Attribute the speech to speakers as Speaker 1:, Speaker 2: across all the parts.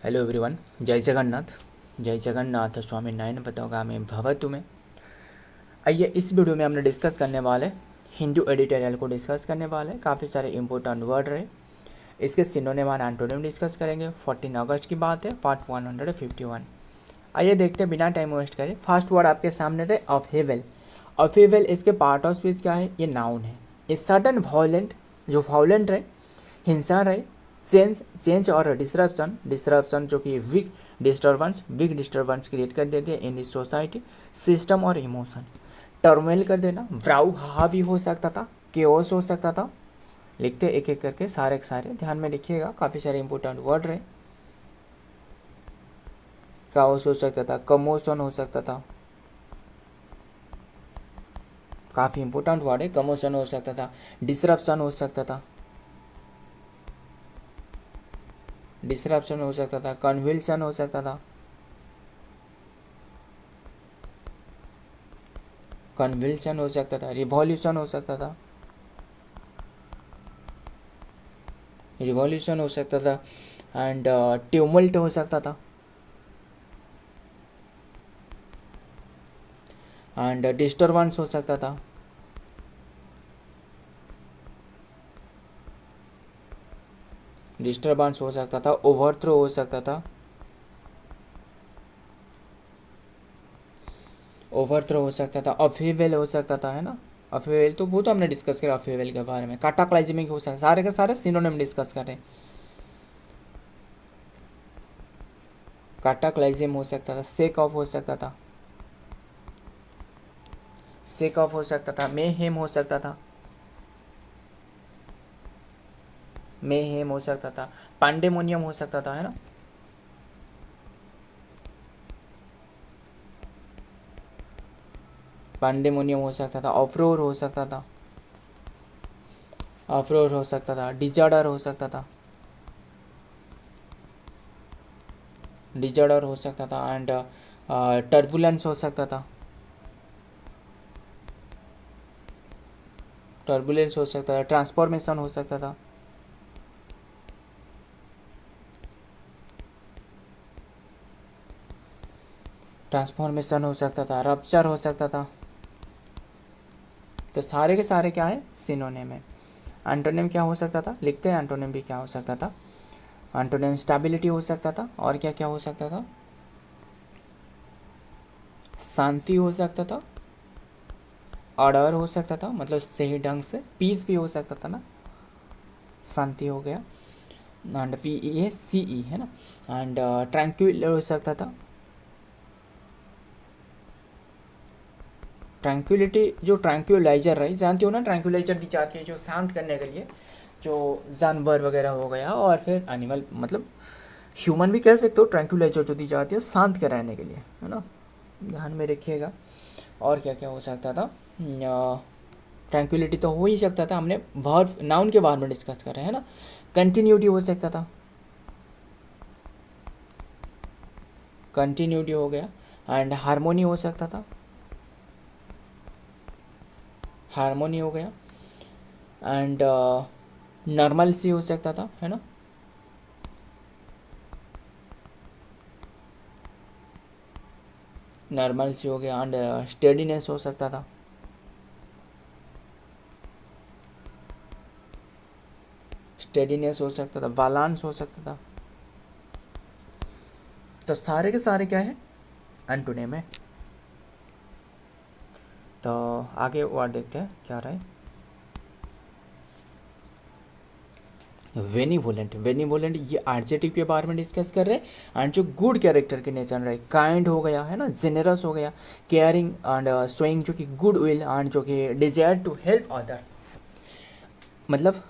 Speaker 1: Hello everyone, जय जगन्नाथ स्वामी नारायण पतंगामी भवतु में। आइए इस वीडियो में हमने डिस्कस करने वाले हिंदू एडिटोरियल को डिस्कस करने वाले काफ़ी सारे इंपॉर्टेंट वर्ड रहे। इसके सिनोनिम और एंटोनिम डिस्कस करेंगे। 14 अगस्त की बात है, पार्ट 151। आइए देखते हैं बिना टाइम वेस्ट करें। फर्स्ट वर्ड आपके सामने रहे अपहेवल। अपहेवल इसके पार्ट ऑफ स्पीच क्या है? ये नाउन है। ए सडन वायलेंट, जो वायलेंट रहे, हिंसा रहे, चेंज और डिस्टरप्शन जो कि वीक डिस्टर्बेंस क्रिएट कर देते हैं इन दिस सोसाइटी, सिस्टम और इमोशन। टर्मेल कर देना, ब्राउ हावी हो सकता था, केओस हो सकता था। लिखते एक एक करके सारे के सारे ध्यान में लिखिएगा, काफ़ी सारे इंपॉर्टेंट वर्ड रहे। काओस हो सकता था, कमोशन हो सकता था, काफ़ी इंपॉर्टेंट वर्ड है। कमोशन हो सकता था, डिसरप्शन हो सकता था, कन्विल्सन हो सकता था, रिवॉल्यूशन हो सकता था, एंड ट्यूमल्ट हो सकता था, एंड डिस्टर्बेंस हो सकता था, ओवरथ्रो हो सकता था, अपहेवल हो सकता था, है ना। अपहेवल तो वो तो हमने डिस्कस किया अपहेवल के बारे में। काटाक्लाइजमिंग हो सकता है, सारे के सारे सिनोनिम डिस्कस कर रहे हैं। काटाक्लाइजिम हो सकता था, शेक ऑफ हो सकता था, मेहेम हो सकता था, पांडेमोनियम हो सकता था, है ना। पांडेमोनियम हो सकता था, अफ्रोर हो सकता था, डिजॉर्डर हो सकता था, एंड टर्बुलेंस हो सकता था, ट्रांसफॉर्मेशन हो सकता था, रप्चर हो सकता था। तो सारे के सारे क्या है? सिनोनिम है। एंटोनिम क्या हो सकता था? लिखते हैं एंटोनिम भी क्या हो सकता था। एंटोनिम स्टेबिलिटी हो सकता था, और क्या क्या हो सकता था? शांति हो सकता था, ऑर्डर हो सकता था, मतलब सही ढंग से, पीस भी हो सकता था ना, शांति हो गया, एंड PEACE है ना। एंड ट्रैंक्विल हो सकता था, ट्रैंक्विलिटी जो ट्रैंक्विलाइजर रही, जानती हो ना, ट्रैंक्विलाइजर दी जाती है जो शांत करने के लिए, जो जानवर वगैरह हो गया और फिर एनिमल, मतलब ह्यूमन भी कह सकते हो, ट्रैंक्विलाइजर जो दी जाती है शांत कराने के लिए, है ना। ध्यान में रखिएगा। और क्या क्या हो सकता था? ट्रैंक्विलिटी तो हो ही सकता था, हमने वर्ब नाउन के बारे में डिस्कस कर रहे हैं ना। कंटिन्यूटी हो सकता था, कंटिन्यूटी हो गया, एंड हारमोनी हो सकता था, हारमोनी हो गया, एंड नॉर्मल हो सकता था, है ना। नॉर्मल हो गया, एंड स्टेडीनेस हो सकता था, बैलेंस हो सकता था। तो सारे के सारे क्या है? एंटोनिम है। तो आगे वर्ड देखते हैं क्या रहा है। वेनिवोलेंट ये एडजेक्टिव के बारे में डिस्कस कर रहे हैं, एंड जो गुड कैरेक्टर के नेचर रहे, काइंड हो गया, है ना, जेनरस हो गया, केयरिंग एंड शोइंग जो कि गुड विल, एंड जो कि डिजायर टू हेल्प अदर, मतलब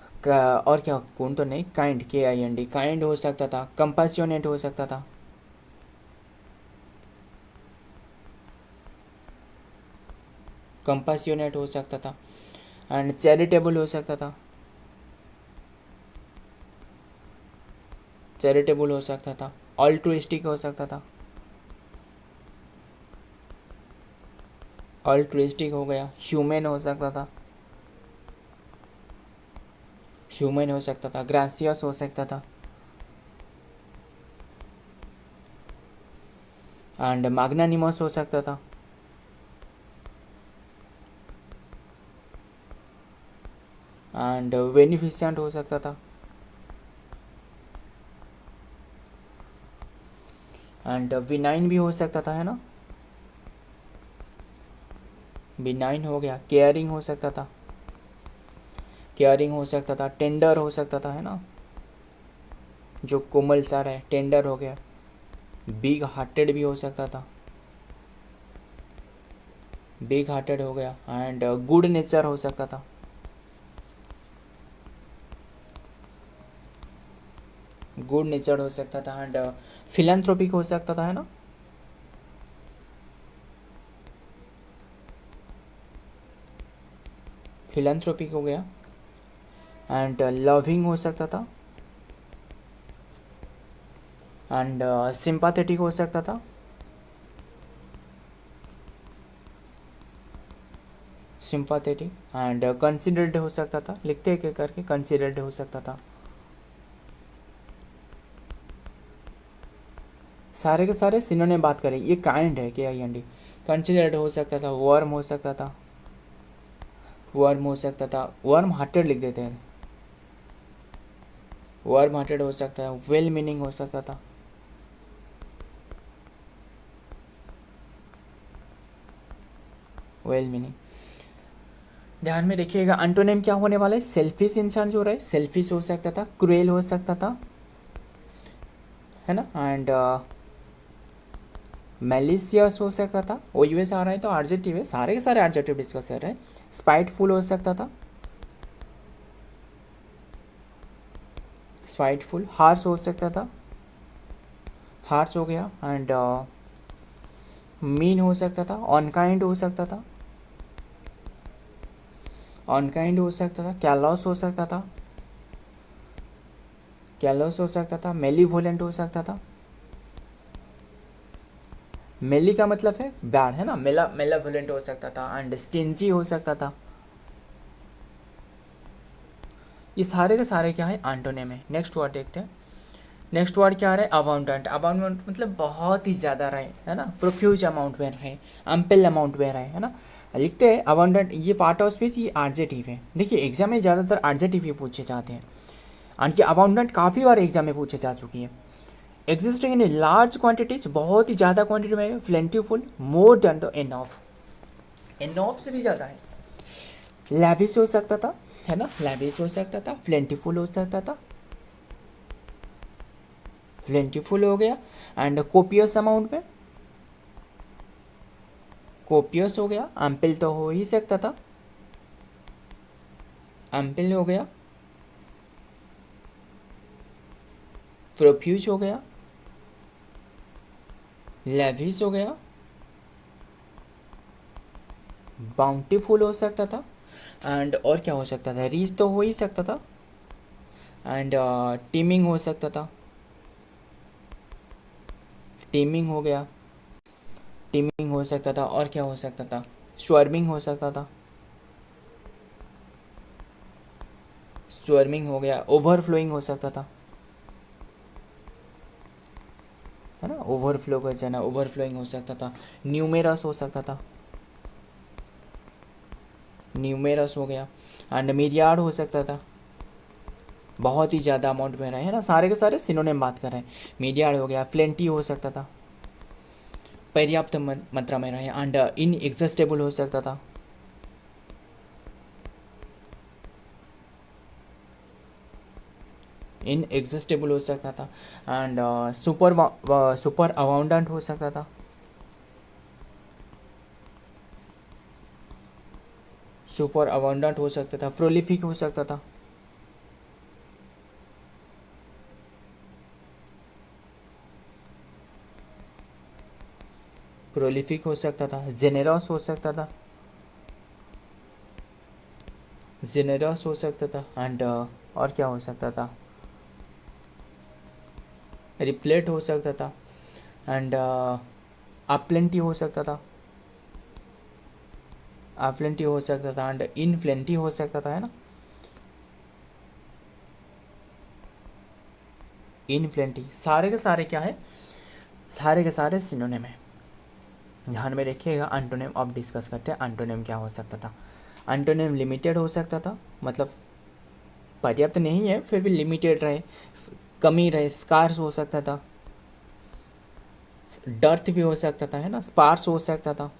Speaker 1: और क्या, कौन तो नहीं, काइंड, KIND, काइंड हो सकता था, कंपैशनेट हो सकता था, एंड चैरिटेबल हो सकता था, अल्ट्रुइस्टिक हो सकता था, हो गया, ह्यूमन हो सकता था, ग्रासियस हो सकता था, एंड मैग्नानिमस हो सकता था, एंड बेनिफिशिएंट हो सकता था, एंड विनाइन भी हो सकता था, है ना, विनाइन हो गया। केयरिंग हो सकता था, केयरिंग हो सकता था, टेंडर हो सकता था, है ना, जो कोमल सा रहे, टेंडर हो गया। बिग हार्टेड भी हो सकता था, बिग हार्टेड हो गया। एंड गुड नेचर हो सकता था, गुड नेचर हो सकता था। एंड फिलैंथ्रोपिक हो सकता था, है ना, फिलैंथ्रोपिक हो गया। एंड लविंग हो सकता था, एंड सिंपैथेटिक हो सकता था, सिंपैथेटिक। एंड कंसिडर्ड हो सकता था, लिखते एक एक करके, कंसिडर्ड हो सकता था। सारे के सारे सिनोनिम बात करें, ये काइंड है के आई एन डी। कंसिडर्ड हो सकता था, वर्म हो सकता था, वर्म हो सकता था, वर्म हार्टेड लिख देते हैं, वर्म हार्टेड हो सकता है, वेल मीनिंग हो सकता था, वेल मीनिंग। ध्यान में रखिएगा, एंटोनिम क्या होने वाला है, सेल्फिश इंसान जो रहे, सेल्फिश हो सकता था, क्रूएल हो सकता था, है ना, एंड मैलिशियस हो सकता था। ओ यूएस आ रहा है तो एडजेक्टिव है, सारे के सारे एडजेक्टिव डिस्कस कर रहे हैं। स्पाइटफुल हो सकता था, स्पाइटफुल। हार्श हो सकता था, हार्श हो गया। एंड मीन हो सकता था, अनकाइंड हो सकता था, अनकाइंड हो सकता था। कैलॉस हो सकता था, कैलॉस हो सकता था। मेलीवोलेंट हो सकता था, मेली का मतलब है बैड, है ना, मेलावोलेंट हो सकता था। एंड स्टिंजी हो सकता था। ये सारे के सारे क्या है, एंटोनिम है। नेक्स्ट वर्ड देखते हैं। नेक्स्ट वर्ड क्या रहा है, अबाउंडेंट। अबाउंडेंट मतलब बहुत ही ज़्यादा रहे, है ना, प्रोफ्यूज अमाउंट में रहे, अम्पल अमाउंट में रहे, है ना। लिखते हैं अबाउंडेंट, ये पार्ट ऑफ स्पीच, ये एडजेक्टिव है। देखिए एग्जाम में ज़्यादातर एडजेक्टिव ही पूछे जाते हैं, और ये अबाउंडेंट काफ़ी बार एग्जाम में पूछे जा चुकी है। एग्जिस्टिंग इन लार्ज क्वांटिटीज, बहुत ही ज़्यादा क्वांटिटी में, plentiful, more than the enough, enough से भी ज़्यादा है। लैविश हो सकता था, है ना, लैविश हो सकता था, प्लेंटीफुल हो सकता था, प्लेंटीफुल हो गया। एंड कोपियस अमाउंट में, कोपियस हो गया। एम्पल तो हो ही सकता था, एम्पल हो गया। प्रोफ्यूज हो गया, लेविश हो गया, बाउंटीफुल हो सकता था। एंड और क्या हो सकता था, रीच तो हो ही सकता था। एंड टीमिंग हो सकता था, टीमिंग हो गया, टीमिंग हो सकता था। और क्या हो सकता था, स्वर्मिंग हो सकता था, स्वर्मिंग हो गया। ओवरफ्लोइंग हो सकता था, है ना, ओवरफ्लो कर जाना, ओवरफ्लोइंग हो सकता था। न्यूमेरस हो सकता था, न्यूमेरस हो गया। एंड मिलियार्ड हो सकता था, बहुत ही ज़्यादा अमाउंट में रहे, है ना, सारे के सारे सिनोनिम बात कर रहे हैं। मिलियार्ड हो गया। प्लेंटी हो सकता था, पर्याप्त मात्रा में रहे। एंड इनएग्जिस्टेबल हो सकता था, इनएग्जिस्टेबल हो सकता था। एंड सुपर अबाउंडेंट हो सकता था, सुपर अबाउंडेंट हो सकता था। प्रोलिफिक हो सकता था, प्रोलिफिक हो सकता था। जेनेरस हो सकता था, जेनेरस हो सकता था। एंड और क्या हो सकता था, रिप्लेट हो सकता था। एंड अपलेंटी हो सकता था, अपलेंटी हो सकता था। एंड इनफ्लेंटी हो सकता था, है ना, इनफ्लेंटी। सारे के सारे क्या है, सारे के सारे सिनोनिम है। ध्यान में रखिएगा। एंटोनिम अब डिस्कस करते हैं, एंटोनिम क्या हो सकता था। एंटोनिम लिमिटेड हो सकता था, मतलब पर्याप्त नहीं है फिर भी लिमिटेड रहे, कमी रहे, स्कार्स हो सकता था, डर्थ भी हो सकता था, है ना, स्पार्स हो सकता था,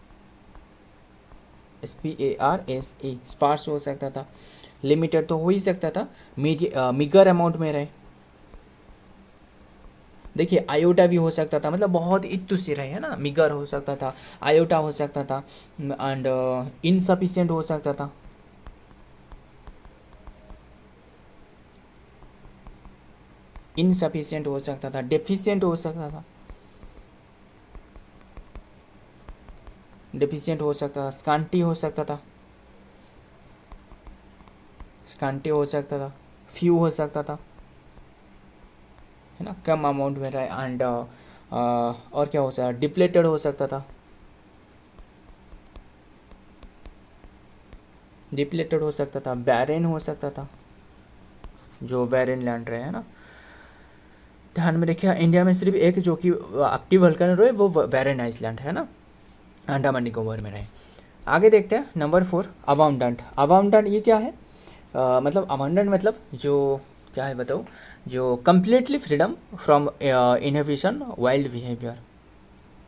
Speaker 1: SPARSE स्पार्स हो सकता था। लिमिटेड तो हो ही सकता था, मिगर अमाउंट में रहे। देखिए आयोटा भी हो सकता था, मतलब बहुत ही तुच्छ रहे, है ना, मिगर हो सकता था, आयोटा हो सकता था, एंड इनसफिशिएंट हो सकता था। इनसफिशिएंट हो सकता था, डेफिशिएंट हो सकता था, डेफिशिएंट हो सकता था, स्कांटी हो सकता था, स्कांटी हो सकता था, फ्यू हो सकता था, है ना, कम अमाउंट में रहा। एंड और क्या हो सकता है, डिप्लेटेड हो सकता था, डिप्लेटेड हो सकता था, बैरेन हो सकता था, जो बैरेन लैंड रहे, है ना। ध्यान में रखिए इंडिया में सिर्फ एक जो कि एक्टिव वल्कन रहे वो बैरेन आइसलैंड है ना, अंडमान निकोबार में रहे। आगे देखते हैं नंबर 4 अबाउंडेंट। अबाउंडेंट ये क्या है, मतलब अबाउंडेंट मतलब जो क्या है बताओ, जो completely freedom from inhibition wild behaviour,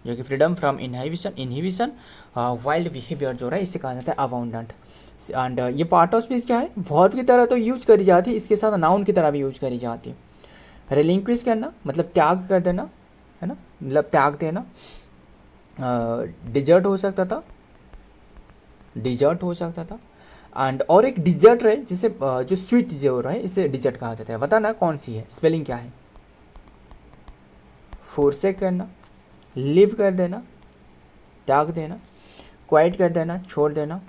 Speaker 1: जो कि freedom from inhibition wild behaviour जो रहा है इसे कहा जाता है अबाउंडेंट। एंड ये पार्ट ऑफ स्पीच क्या है, वर्ब की तरह तो यूज करी जाती है, इसके साथ नाउन की तरह भी यूज करी जाती है। रिलिंक्विश करना मतलब त्याग कर देना, है ना, मतलब त्याग देना। डिजर्ट हो सकता था, डिजर्ट हो सकता था। एंड और एक डिजर्ट रहे जिसे जो स्वीट जो रहा है इसे डिजर्ट कहा जाता है, बताना कौन सी है, स्पेलिंग क्या है। फोरसेक करना, लिव कर देना, त्याग देना, क्वाइट कर देना, छोड़ देना,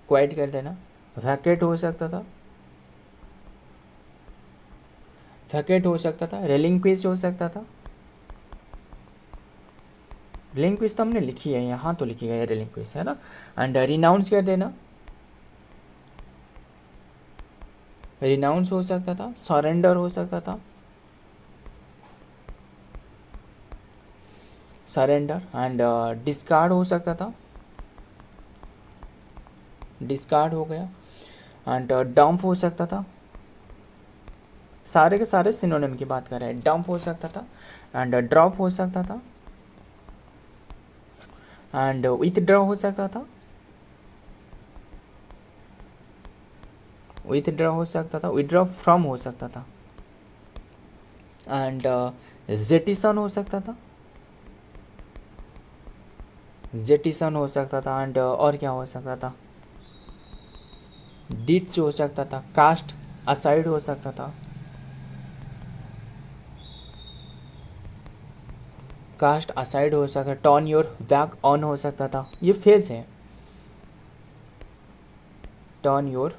Speaker 1: क्वाइट कर देना। वैकेट हो सकता था, वैकेट हो सकता था, रिलिंक्विश हो सकता था। रिलिंक्विश तो हमने लिखी है यहाँ, तो लिखी गई है रिलिंक्विश, है ना। एंड रिनाउंस कर देना, रिनाउंस हो सकता था, सरेंडर हो सकता था, सरेंडर। एंड डिस्कार्ड हो सकता था, डिस्कार्ड हो गया। एंड डंप हो सकता था, सारे के सारे सिनोनिम की बात कर रहे हैं। डंप हो सकता था, एंड ड्रॉप हो सकता था, एंड विथड्रॉ हो सकता था, विथड्रॉ हो सकता था, विथड्रॉ फ्रॉम हो सकता था। एंड जेटिसन हो सकता था, जेटिसन हो सकता था। एंड और क्या हो सकता था, डिट्स हो सकता था, कास्ट असाइड हो सकता था, कास्ट असाइड हो सकता था, टर्न योर बैक ऑन हो सकता था, ये फेज है। टर्न योर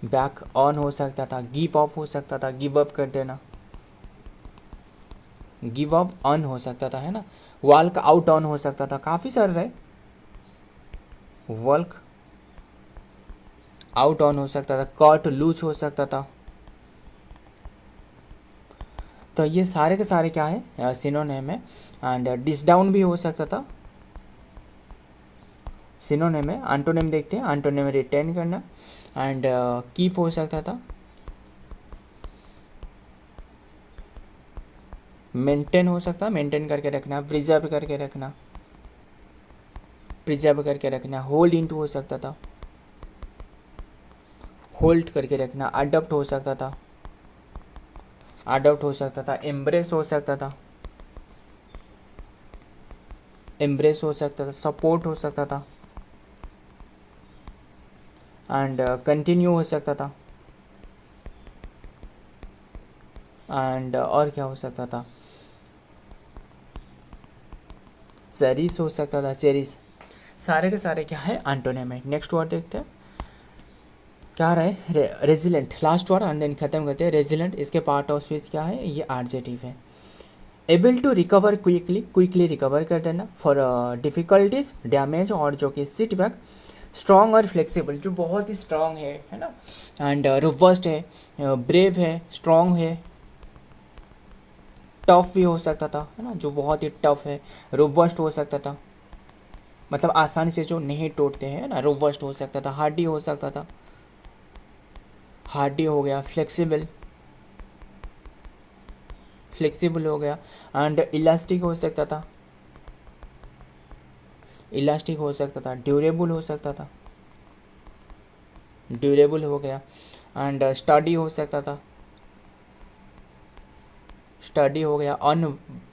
Speaker 1: बैक ऑन हो सकता था, गिव ऑफ हो सकता था, गिव अप कर देना, गिव अप ऑन हो सकता था, है ना। वॉल्क आउट ऑन हो सकता था, काफ़ी सारे रहे। वॉल्क आउट ऑन हो सकता था, कट लूज हो सकता था। तो ये सारे के सारे क्या है, सिनोनिम है। एंड डिस डाउन भी हो सकता था, सिनोनिम है। एंटोनिम देखते हैं, एंटोनिम रिटेन करना। एंड कीप हो सकता था, मेंटेन हो सकता, मेंटेन करके रखना, प्रिजर्व करके रखना, प्रिजर्व करके रखना। होल्ड इनटू हो सकता था, होल्ड करके रखना। अडॉप्ट हो सकता था, अडॉप्ट हो सकता था। एम्ब्रेस हो सकता था, एम्ब्रेस हो सकता था। सपोर्ट हो सकता था। एंड कंटिन्यू हो सकता था। एंड और क्या हो सकता था, चेरिस हो सकता था, चेरिस। सारे के सारे क्या है, एंटोनिम है। नेक्स्ट वर्ड देखते हैं क्या रहा है, resilient. Last word and then खत्म करते हैं। रेजिलेंट, इसके पार्ट ऑफ स्पीच क्या है, ये एडजेक्टिव है। Able to recover quickly, quickly recover कर देना फॉर डिफिकल्टीज, डैमेज और जो कि सेटबैक। स्ट्रॉन्ग और फ्लेक्सिबल, जो बहुत ही स्ट्रॉन्ग है ना। एंड रोबस्ट है, ब्रेव है, स्ट्रॉन्ग है, टफ भी हो सकता था, है ना, जो बहुत ही टफ है। रोबस्ट हो सकता था, मतलब आसानी से जो नहीं टूटते हैं ना, रोबस्ट हो सकता था। हार्डी हो सकता था, हार्डी हो गया। फ्लेक्सिबल, फ्लेक्सिबल हो गया। एंड इलास्टिक हो सकता था, इलास्टिक हो सकता था। ड्यूरेबल हो सकता था, ड्यूरेबल हो गया। एंड स्टडी हो सकता था, स्टडी हो गया।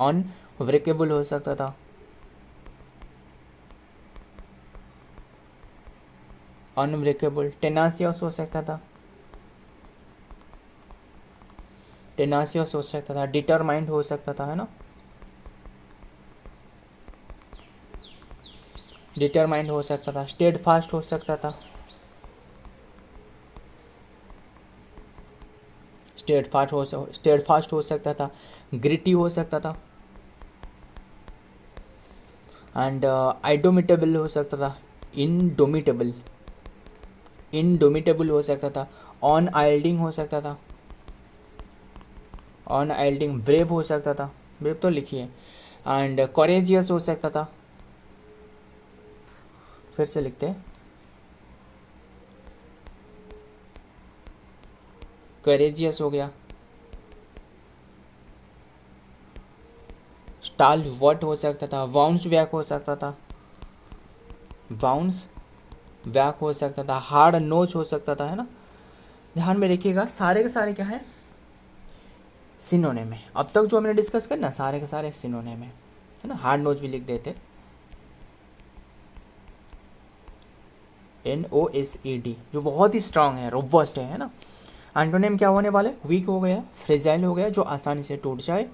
Speaker 1: अनब्रेकेबल हो सकता था, अनब्रेकेबल। टेनासियस हो सकता था, टेनासियस हो सकता था। डिटरमाइंड हो सकता था, है ना, डिटरमाइंड हो सकता था। स्टेड फास्ट हो सकता था, स्टेड फास्ट हो सकता था। ग्रिटी हो सकता था। एंड आइडोमिटेबल हो सकता था, इनडोमिटेबल, इनडोमिटेबल हो सकता था। ऑन आइल्डिंग हो सकता था, ऑन आइल्डिंग। ब्रेव हो सकता था, ब्रेव तो लिखिए। एंड कॉरेजियस हो सकता था, फिर से लिखते हैं, करेजियस हो गया। स्टाल वर्ट हो सकता था। वाउंस वैक हो सकता था, वाउंस वैक हो सकता था। हार्ड नोच हो सकता था, है ना। ध्यान में रखिएगा, सारे के सारे क्या है, सिनोनिम है। अब तक जो हमने डिस्कस करना सारे के सारे सिनोनिम है ना। हार्ड नोच भी लिख देते, NOSED, जो बहुत ही स्ट्रांग है, रोबस्ट है ना। एंटोनिम क्या होने वाले, वीक हो गया, फ्रेजाइल हो गया, जो आसानी से टूट जाए,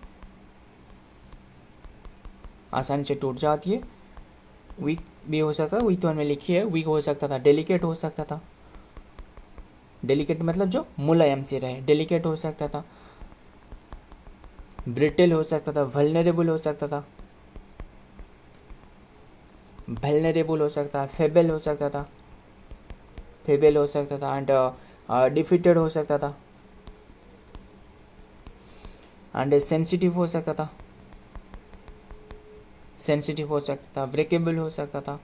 Speaker 1: आसानी से टूट जाती है। वीक भी हो सकता था, वीक तो हमने लिखी है। वीक हो सकता था। डेलिकेट हो सकता था, डेलिकेट मतलब जो मुलायम से रहे, डेलिकेट हो सकता था। ब्रिटिल हो सकता था। वल्नरेबल हो सकता था, वल्नरेबल हो सकता है। फेबल हो सकता था, फेबल हो सकता था। एंड डिफिटेड हो सकता था। एंड सेंसिटिव हो सकता था, सेंसिटिव हो सकता था। ब्रेकेबल हो सकता था,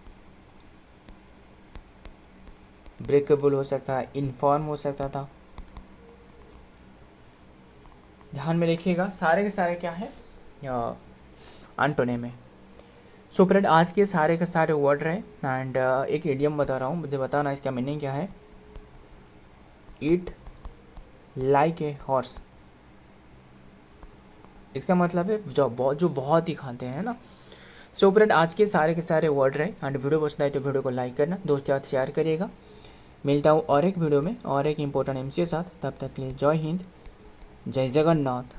Speaker 1: ब्रेकेबल हो सकता है। इनफॉर्म हो सकता था। ध्यान में रखिएगा, सारे के सारे क्या है, एंटोनिम है। सो फ्रेंड, आज के सारे वर्ड रहे। एंड एक इडियम बता रहा हूँ, मुझे बताना इसका मीनिंग क्या है। ईट लाइक ए हॉर्स, इसका मतलब है जो बहुत ही खाते हैं ना। सो फ्रेंड, आज के सारे वर्ड रहे। एंड वीडियो पसंद आए तो वीडियो को लाइक करना, दोस्तों के साथ शेयर करिएगा। मिलता हूँ और एक वीडियो में और एक इम्पोर्टेंट एमसी के साथ। तब तक के लिए जय हिंद, जय जगन्नाथ।